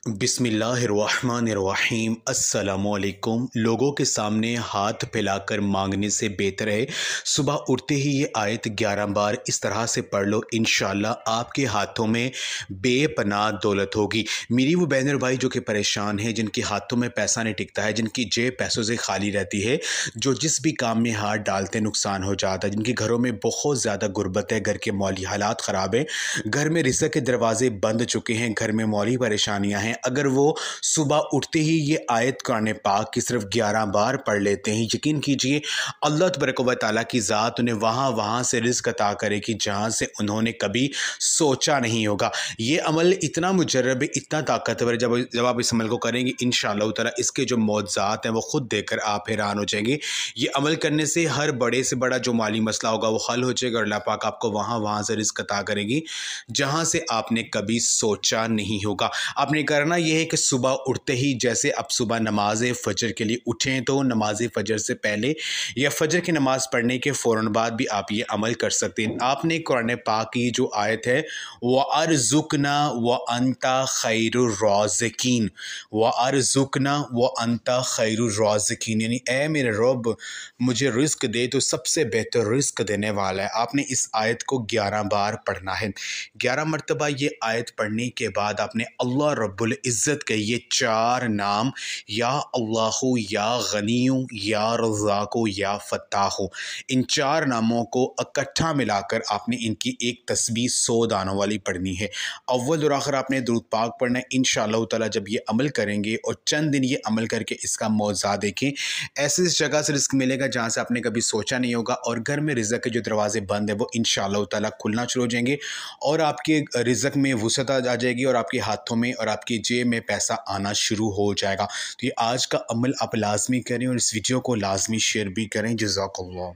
बिस्मिल्लाहिर्रहमानिर्रहीम। अस्सलामुअलैकुम। लोगों के सामने हाथ फैलाकर मांगने से बेहतर है सुबह उठते ही ये आयत 11 बार इस तरह से पढ़ लो, इंशाअल्लाह आपके हाथों में बेपनाह दौलत होगी। मेरी वो बहन और भाई जो कि परेशान हैं, जिनके हाथों में पैसा नहीं टिकता है, जिनकी जेब पैसों से खाली रहती है, जो जिस भी काम में हाथ डालते नुकसान हो जाता है, जिनके घरों में बहुत ज़्यादा गुर्बत है, घर के मौली हालात ख़राब हैं, घर में रिज़्क़ के दरवाजे बंद चुके हैं, घर में मौली परेशानियाँ हैं, अगर वो सुबह उठते ही ये आयत कुरान पाक की सिर्फ 11 बार पढ़ लेते हैं, यकीन कीजिए अल्लाह तबारक व तआला की ज़ात उन्हें वहाँ से रिज़्क़ अता करेगी जहाँ से उन्होंने कभी सोचा नहीं होगा। ये अमल इतना मुजर्रब है, इतना ताकतवर है, जब आप इस अमल को करेंगे इंशाअल्लाह ताला इसके जो मौज़ात हैं वो ख़ुद देखकर आप हैरान हो जाएंगे। ये अमल करने से हर बड़े से बड़ा जो माली मसला होगा वो हल हो जाएगा और अल्लाह पाक आपको वहाँ से रिज़्क़ अता करेगी जहाँ से आपने कभी सोचा नहीं होगा। आपने करना यह है कि सुबह उठते ही, जैसे आप सुबह नमाज फ़जर के लिए उठें तो नमाज फ़जर से पहले या फ़जर की नमाज़ पढ़ने के फ़ौरन बाद भी आप ये अमल कर सकते हैं। आपने कुरान पाक की जो आयत है वअर्ज़ुक़ना व अंता खैरुर राज़िकीन, वअर्ज़ुक़ना व अंता खैरुर राज़िकीन, यानी ऐ मेरे रब मुझे रिज़्क़ दे तो सबसे बेहतर रिज़्क़ देने वाला है। आपने इस आयत को 11 बार पढ़ना है। 11 मरतबा ये आयत पढ़ने के बाद आपने अल्लाह रब्बुल इज़्ज़त के ये 4 नाम, या अल्लाहु, या गनियु, या रज़्ज़ाक़ु, या फ़त्ताहु, इन 4 नामों को इकट्ठा मिलाकर आपने इनकी एक तस्बीह 100 दानों वाली पढ़नी है। अव्वल और आखिर आपने दुरूद पाक पढ़ना है। इंशाअल्लाह ताला जब ये अमल करेंगे और चंद दिन ये अमल करके इसका मौज़ा देखें, ऐसी जगह से रिज़्क़ मिलेगा जहाँ से आपने कभी सोचा नहीं होगा और घर में रिज़्क़ के जो दरवाजे बंद है वो इंशाअल्लाह ताला खुलना शुरू हो जाएंगे और आपके रिज़्क़ में वुसअत आ जाएगी और आपके हाथों में और आपकी जेब में पैसा आना शुरू हो जाएगा। तो ये आज का अमल आप लाज़मी करें और इस वीडियो को लाज़मी शेयर भी करें। जज़ाकल्लाह।